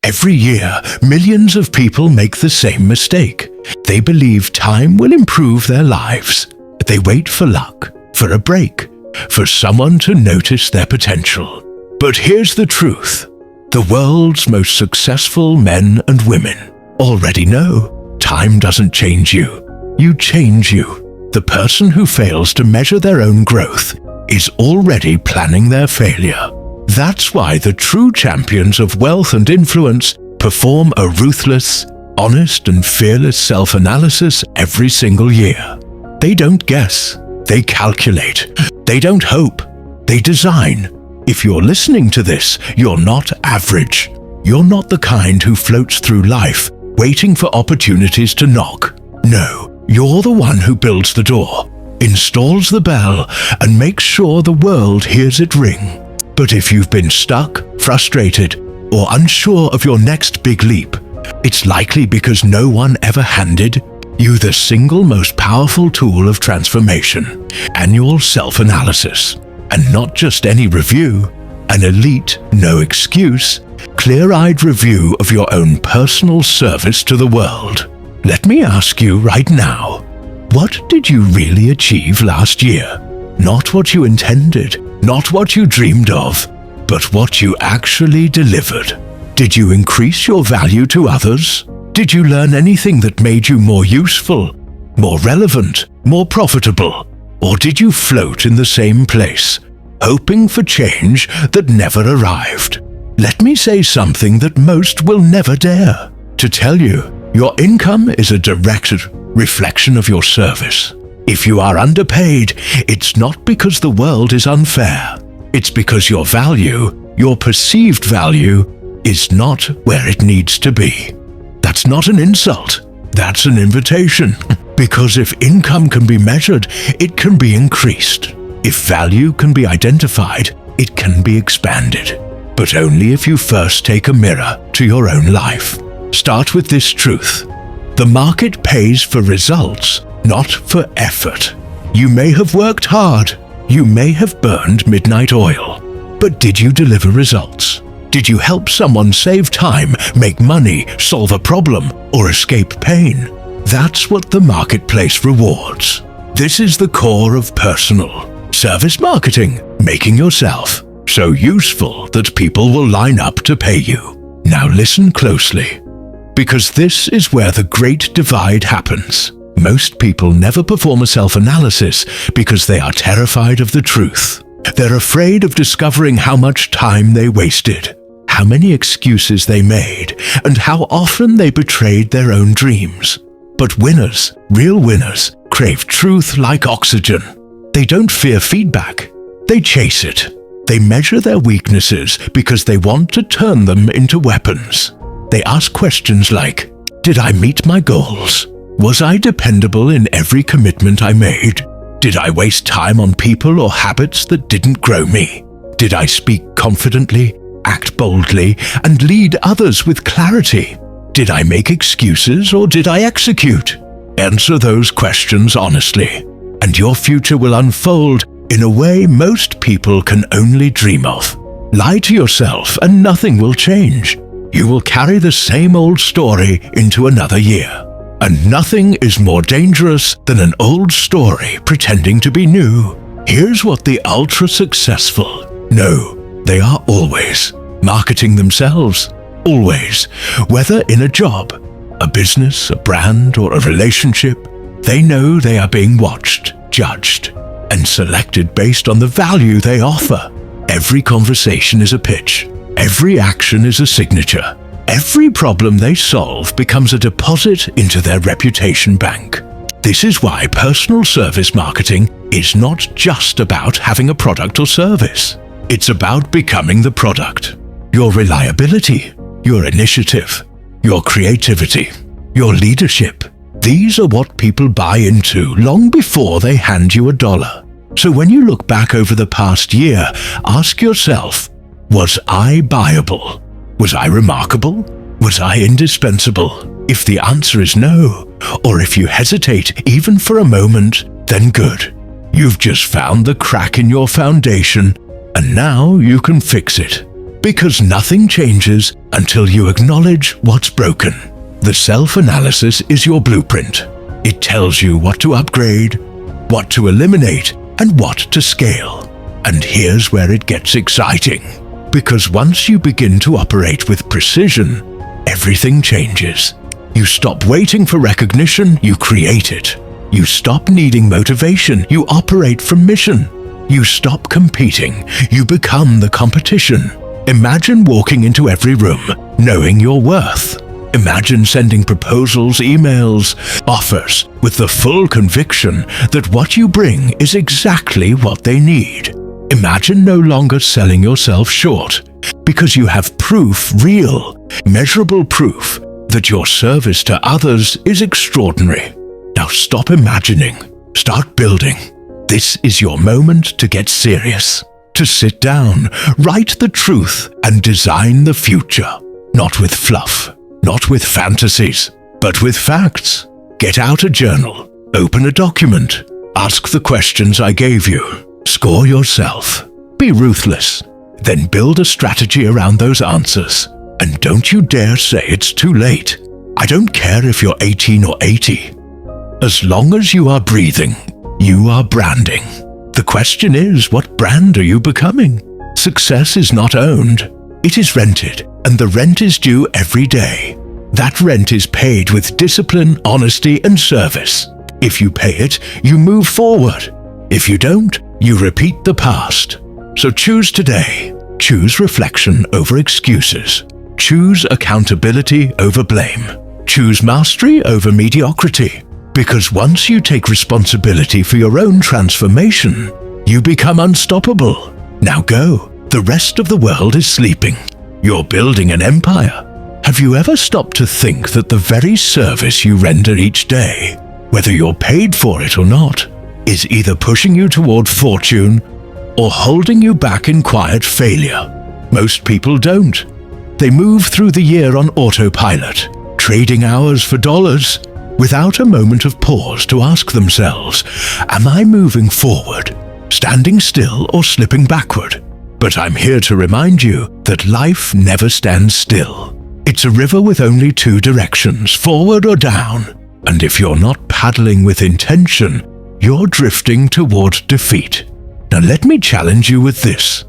Every year, millions of people make the same mistake. They believe time will improve their lives. They wait for luck, for a break, for someone to notice their potential. But here's the truth. The world's most successful men and women already know time doesn't change you. You change you. The person who fails to measure their own growth is already planning their failure. That's why the true champions of wealth and influence perform a ruthless, honest and fearless self-analysis every single year. They don't guess. They calculate. They don't hope. They design. If you're listening to this, you're not average. You're not the kind who floats through life, waiting for opportunities to knock. No, you're the one who builds the door, installs the bell, and makes sure the world hears it ring. But if you've been stuck, frustrated, or unsure of your next big leap, it's likely because no one ever handed you the single most powerful tool of transformation, annual self-analysis. And not just any review, an elite, no excuse, clear-eyed review of your own personal service to the world. Let me ask you right now, what did you really achieve last year? Not what you intended, not what you dreamed of, but what you actually delivered. Did you increase your value to others? Did you learn anything that made you more useful, more relevant, more profitable? Or did you float in the same place, hoping for change that never arrived? Let me say something that most will never dare to tell you. Your income is a direct reflection of your service. If you are underpaid, it's not because the world is unfair. It's because your value, your perceived value, is not where it needs to be. That's not an insult. That's an invitation. Because if income can be measured, it can be increased. If value can be identified, it can be expanded. But only if you first take a mirror to your own life. Start with this truth. The market pays for results, not for effort. You may have worked hard. You may have burned midnight oil. But did you deliver results? Did you help someone save time, make money, solve a problem, or escape pain? That's what the marketplace rewards. This is the core of personal service marketing, making yourself so useful that people will line up to pay you. Now listen closely, because this is where the great divide happens. Most people never perform a self-analysis because they are terrified of the truth. They're afraid of discovering how much time they wasted, how many excuses they made, and how often they betrayed their own dreams. But winners, real winners, crave truth like oxygen. They don't fear feedback. They chase it. They measure their weaknesses because they want to turn them into weapons. They ask questions like, did I meet my goals? Was I dependable in every commitment I made? Did I waste time on people or habits that didn't grow me? Did I speak confidently, act boldly, and lead others with clarity? Did I make excuses or did I execute? Answer those questions honestly, and your future will unfold in a way most people can only dream of. Lie to yourself and nothing will change. You will carry the same old story into another year. And nothing is more dangerous than an old story pretending to be new. Here's what the ultra-successful know. They are always marketing themselves. Always. Whether in a job, a business, a brand, or a relationship, they know they are being watched, judged, and selected based on the value they offer. Every conversation is a pitch. Every action is a signature. Every problem they solve becomes a deposit into their reputation bank. This is why personal service marketing is not just about having a product or service. It's about becoming the product. Your reliability, your initiative, your creativity, your leadership. These are what people buy into long before they hand you $1. So when you look back over the past year, ask yourself, was I buyable? Was I remarkable? Was I indispensable? If the answer is no, or if you hesitate even for a moment, then good. You've just found the crack in your foundation, and now you can fix it. Because nothing changes until you acknowledge what's broken. The self-analysis is your blueprint. It tells you what to upgrade, what to eliminate, and what to scale. And here's where it gets exciting. Because once you begin to operate with precision, everything changes. You stop waiting for recognition, you create it. You stop needing motivation, you operate from mission. You stop competing, you become the competition. Imagine walking into every room, knowing your worth. Imagine sending proposals, emails, offers, with the full conviction that what you bring is exactly what they need. Imagine no longer selling yourself short, because you have proof, real, measurable proof, that your service to others is extraordinary. Now stop imagining, start building. This is your moment to get serious, to sit down, write the truth, and design the future. Not with fluff, not with fantasies, but with facts. Get out a journal, open a document, ask the questions I gave you, score yourself, be ruthless, then build a strategy around those answers. And don't you dare say it's too late. I don't care if you're 18 or 80. As long as you are breathing, you are branding. The question is, what brand are you becoming? Success is not owned. It is rented, and the rent is due every day. That rent is paid with discipline, honesty, and service. If you pay it, you move forward. If you don't, you repeat the past. So choose today. Choose reflection over excuses. Choose accountability over blame. Choose mastery over mediocrity. Because once you take responsibility for your own transformation, you become unstoppable. Now go. The rest of the world is sleeping. You're building an empire. Have you ever stopped to think that the very service you render each day, whether you're paid for it or not, is either pushing you toward fortune or holding you back in quiet failure? Most people don't. They move through the year on autopilot, trading hours for dollars, without a moment of pause to ask themselves, am I moving forward, standing still, or slipping backward? But I'm here to remind you that life never stands still. It's a river with only two directions, forward or down. And if you're not paddling with intention, you're drifting toward defeat. Now let me challenge you with this.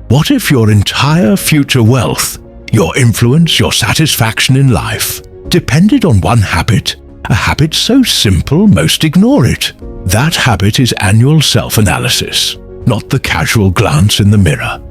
What if your entire future wealth, your influence, your satisfaction in life, depended on one habit, a habit so simple most ignore it? That habit is annual self-analysis, not the casual glance in the mirror,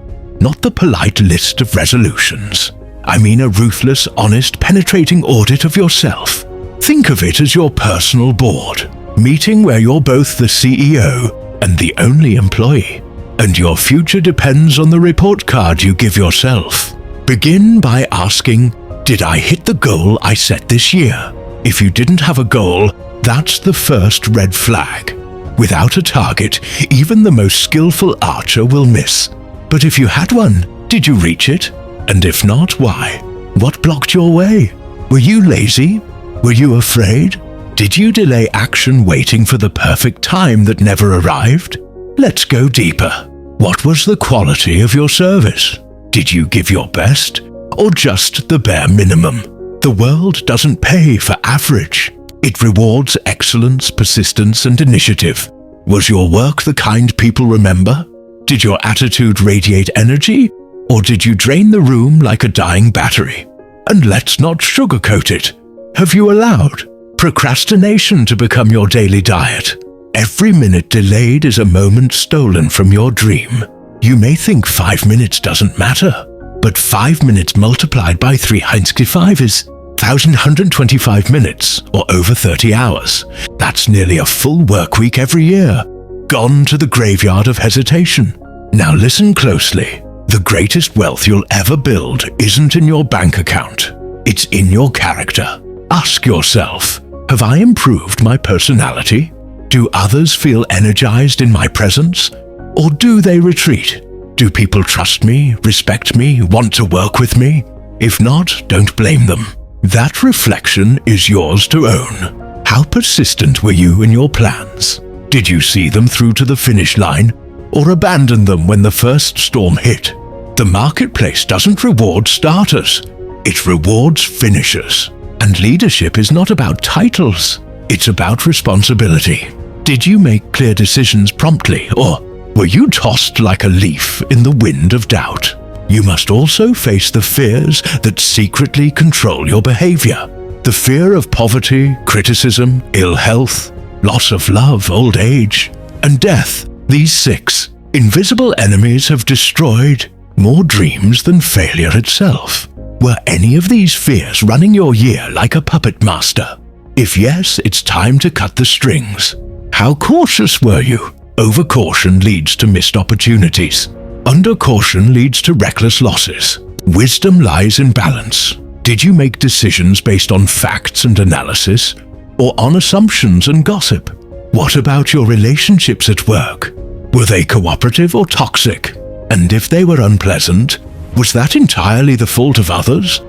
not the polite list of resolutions. I mean a ruthless, honest, penetrating audit of yourself. Think of it as your personal board, meeting where you're both the CEO and the only employee, and your future depends on the report card you give yourself. Begin by asking, did I hit the goal I set this year? If you didn't have a goal, that's the first red flag. Without a target, even the most skillful archer will miss. But if you had one, did you reach it? And if not, why? What blocked your way? Were you lazy? Were you afraid? Did you delay action waiting for the perfect time that never arrived? Let's go deeper. What was the quality of your service? Did you give your best, or just the bare minimum? The world doesn't pay for average. It rewards excellence, persistence, and initiative. Was your work the kind people remember? Did your attitude radiate energy, or did you drain the room like a dying battery? And let's not sugarcoat it. Have you allowed procrastination to become your daily diet? Every minute delayed is a moment stolen from your dream. You may think 5 minutes doesn't matter, but 5 minutes multiplied by 365 is 1,125 minutes, or over 30 hours. That's nearly a full work week every year, gone to the graveyard of hesitation. Now listen closely. The greatest wealth you'll ever build isn't in your bank account. It's in your character. Ask yourself, have I improved my personality? Do others feel energized in my presence? Or do they retreat? Do people trust me, respect me, want to work with me? If not, don't blame them. That reflection is yours to own. How persistent were you in your plans? Did you see them through to the finish line, or abandon them when the first storm hit? The marketplace doesn't reward starters, it rewards finishers. And leadership is not about titles, it's about responsibility. Did you make clear decisions promptly, or were you tossed like a leaf in the wind of doubt? You must also face the fears that secretly control your behavior. The fear of poverty, criticism, ill health, loss of love, old age, and death. These 6 invisible enemies have destroyed more dreams than failure itself. Were any of these fears running your year like a puppet master? If yes, it's time to cut the strings. How cautious were you? Over-caution leads to missed opportunities. Under-caution leads to reckless losses. Wisdom lies in balance. Did you make decisions based on facts and analysis, or on assumptions and gossip? What about your relationships at work? Were they cooperative or toxic? And if they were unpleasant, was that entirely the fault of others?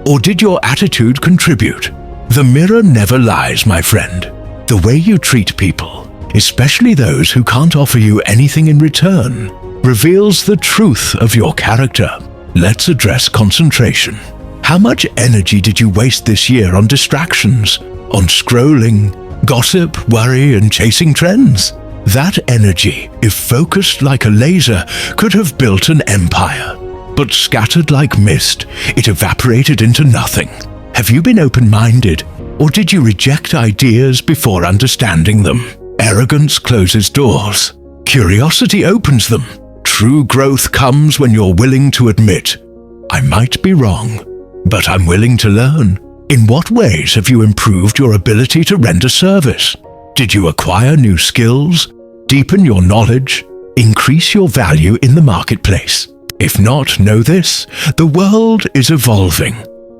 Or did your attitude contribute? The mirror never lies, my friend. The way you treat people, especially those who can't offer you anything in return, reveals the truth of your character. Let's address concentration. How much energy did you waste this year on distractions, on scrolling, gossip, worry, and chasing trends? That energy, if focused like a laser, could have built an empire. But scattered like mist, it evaporated into nothing. Have you been open-minded, or did you reject ideas before understanding them? Arrogance closes doors. Curiosity opens them. True growth comes when you're willing to admit, I might be wrong, but I'm willing to learn. In what ways have you improved your ability to render service? Did you acquire new skills, deepen your knowledge, increase your value in the marketplace? If not, know this, the world is evolving.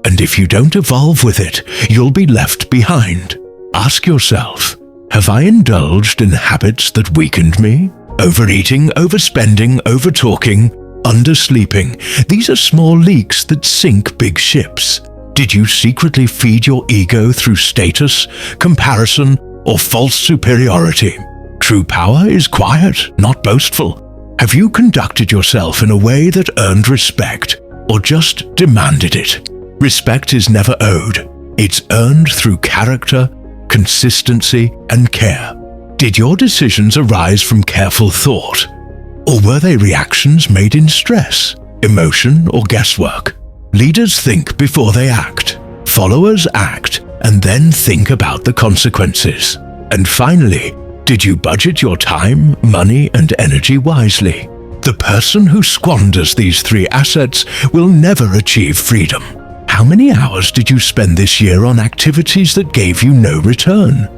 And if you don't evolve with it, you'll be left behind. Ask yourself, have I indulged in habits that weakened me? Overeating, overspending, overtalking, undersleeping. These are small leaks that sink big ships. Did you secretly feed your ego through status, comparison, or false superiority? True power is quiet, not boastful. Have you conducted yourself in a way that earned respect, or just demanded it? Respect is never owed. It's earned through character, consistency, and care. Did your decisions arise from careful thought, or were they reactions made in stress, emotion, or guesswork? Leaders think before they act. Followers act and then think about the consequences. And finally, did you budget your time, money, and energy wisely? The person who squanders these 3 assets will never achieve freedom. How many hours did you spend this year on activities that gave you no return?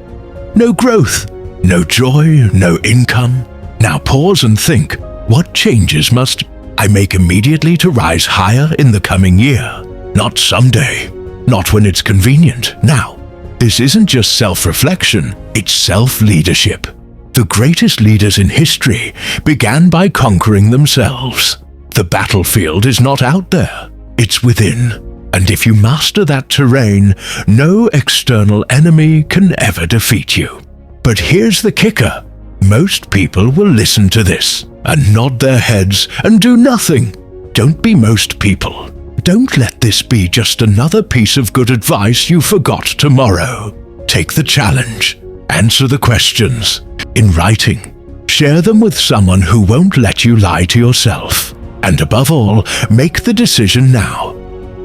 No growth, no joy, no income. Now pause and think, what changes must I make immediately to rise higher in the coming year? Not someday, not when it's convenient, now. This isn't just self-reflection, it's self-leadership. The greatest leaders in history began by conquering themselves. The battlefield is not out there, it's within. And if you master that terrain, no external enemy can ever defeat you. But here's the kicker. Most people will listen to this and nod their heads and do nothing. Don't be most people. Don't let this be just another piece of good advice you forgot tomorrow. Take the challenge. Answer the questions. In writing, share them with someone who won't let you lie to yourself. And above all, make the decision now.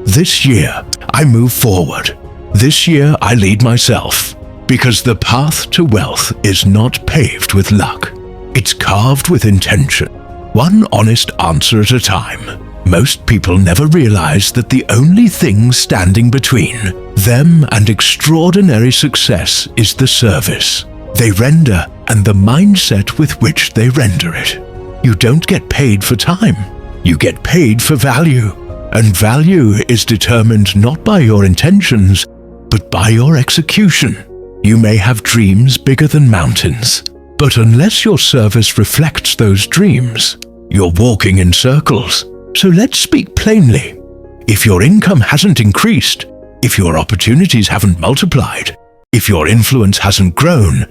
This year, I move forward. This year, I lead myself. Because the path to wealth is not paved with luck. It's carved with intention. One honest answer at a time. Most people never realize that the only thing standing between them and extraordinary success is the service they render and the mindset with which they render it. You don't get paid for time. You get paid for value. And value is determined not by your intentions, but by your execution. You may have dreams bigger than mountains, but unless your service reflects those dreams, you're walking in circles. So let's speak plainly. If your income hasn't increased, if your opportunities haven't multiplied, if your influence hasn't grown,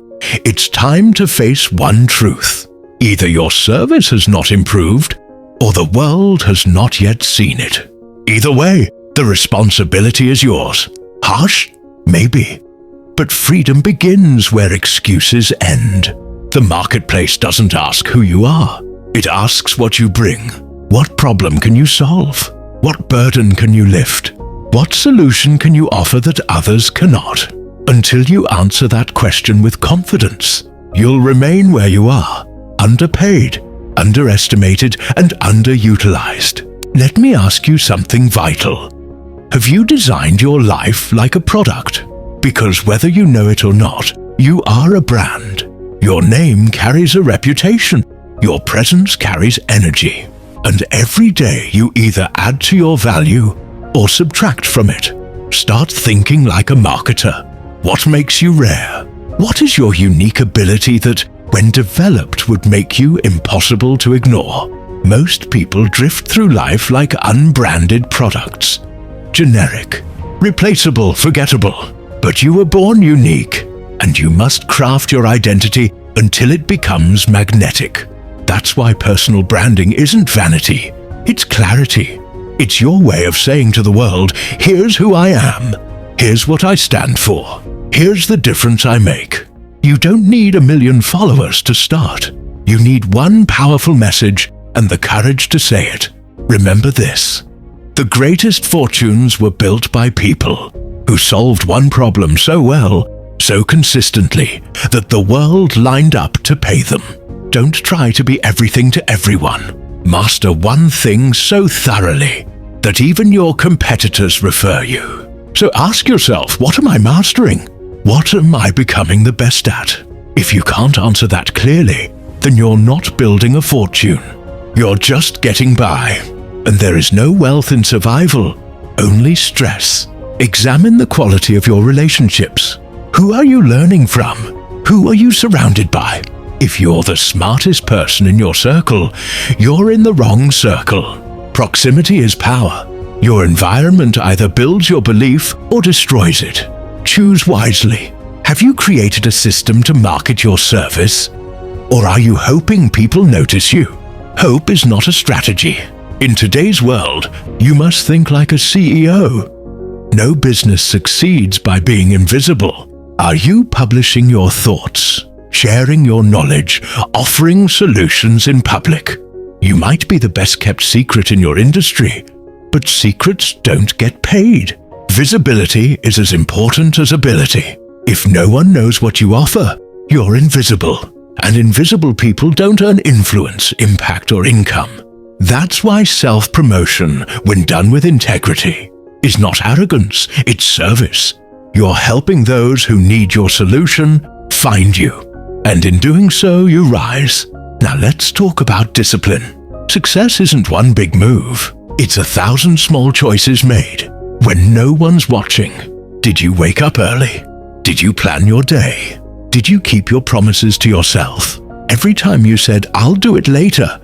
it's time to face one truth. Either your service has not improved, or the world has not yet seen it. Either way, the responsibility is yours. Harsh? Maybe. But freedom begins where excuses end. The marketplace doesn't ask who you are. It asks what you bring. What problem can you solve? What burden can you lift? What solution can you offer that others cannot? Until you answer that question with confidence, you'll remain where you are, underpaid, underestimated, and underutilized. Let me ask you something vital. Have you designed your life like a product? Because whether you know it or not, you are a brand. Your name carries a reputation. Your presence carries energy. And every day you either add to your value or subtract from it. Start thinking like a marketer. What makes you rare? What is your unique ability that, when developed, would make you impossible to ignore? Most people drift through life like unbranded products. Generic, replaceable, forgettable. But you were born unique, and you must craft your identity until it becomes magnetic. That's why personal branding isn't vanity, it's clarity. It's your way of saying to the world, here's who I am, here's what I stand for, here's the difference I make. You don't need 1 million followers to start. You need one powerful message and the courage to say it. Remember this: the greatest fortunes were built by people who solved one problem so well, so consistently, that the world lined up to pay them. Don't try to be everything to everyone. Master one thing so thoroughly that even your competitors refer you. So ask yourself, what am I mastering? What am I becoming the best at? If you can't answer that clearly, then you're not building a fortune. You're just getting by. And there is no wealth in survival, only stress. Examine the quality of your relationships. Who are you learning from? Who are you surrounded by? If you're the smartest person in your circle, you're in the wrong circle. Proximity is power. Your environment either builds your belief or destroys it. Choose wisely. Have you created a system to market your service? Or are you hoping people notice you? Hope is not a strategy. In today's world, you must think like a CEO. No business succeeds by being invisible. Are you publishing your thoughts, sharing your knowledge, offering solutions in public? You might be the best-kept secret in your industry, but secrets don't get paid. Visibility is as important as ability. If no one knows what you offer, you're invisible. And invisible people don't earn influence, impact, or income. That's why self-promotion, when done with integrity, is not arrogance, it's service. You're helping those who need your solution find you. And in doing so, you rise. Now let's talk about discipline. Success isn't one big move. It's 1,000 small choices made when no one's watching. Did you wake up early? Did you plan your day? Did you keep your promises to yourself? Every time you said, I'll do it later,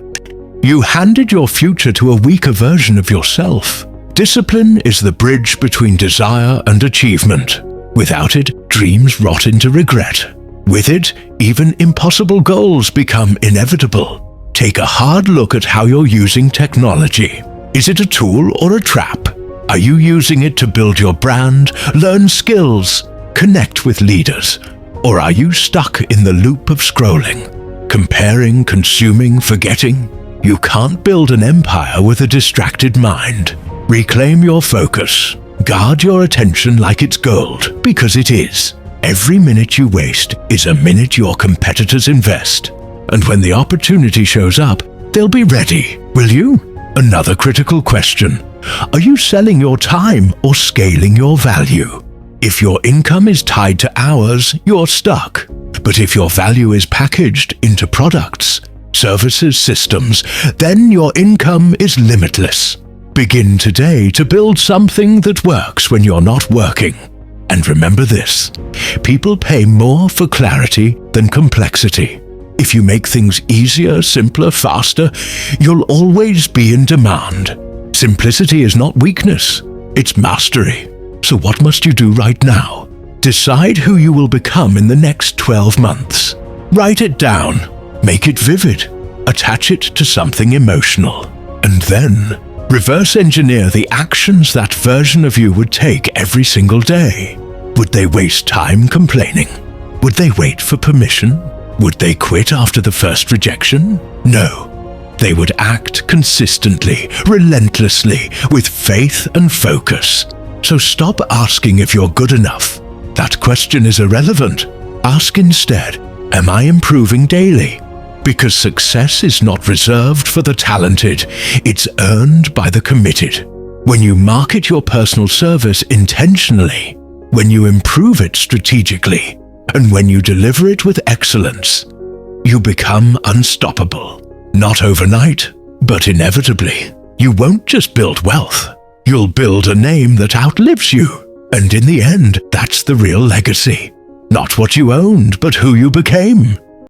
you handed your future to a weaker version of yourself. Discipline is the bridge between desire and achievement. Without it, dreams rot into regret. With it, even impossible goals become inevitable. Take a hard look at how you're using technology. Is it a tool or a trap? Are you using it to build your brand, learn skills, connect with leaders? Or are you stuck in the loop of scrolling, comparing, consuming, forgetting? You can't build an empire with a distracted mind. Reclaim your focus. Guard your attention like it's gold, because it is. Every minute you waste is a minute your competitors invest. And when the opportunity shows up, they'll be ready, will you? Another critical question. Are you selling your time or scaling your value? If your income is tied to hours, you're stuck. But if your value is packaged into products, services, systems, then your income is limitless. Begin today to build something that works when you're not working. And remember this, people pay more for clarity than complexity. If you make things easier, simpler, faster, you'll always be in demand. Simplicity is not weakness, it's mastery. So what must you do right now? Decide who you will become in the next 12 months. Write it down, make it vivid, attach it to something emotional. And then, reverse engineer the actions that version of you would take every single day. Would they waste time complaining? Would they wait for permission? Would they quit after the first rejection? No. They would act consistently, relentlessly, with faith and focus. So stop asking if you're good enough. That question is irrelevant. Ask instead, am I improving daily? Because success is not reserved for the talented, it's earned by the committed. When you market your personal service intentionally, when you improve it strategically, and when you deliver it with excellence, you become unstoppable. Not overnight, but inevitably. You won't just build wealth, you'll build a name that outlives you. And in the end, that's the real legacy. Not what you owned, but who you became.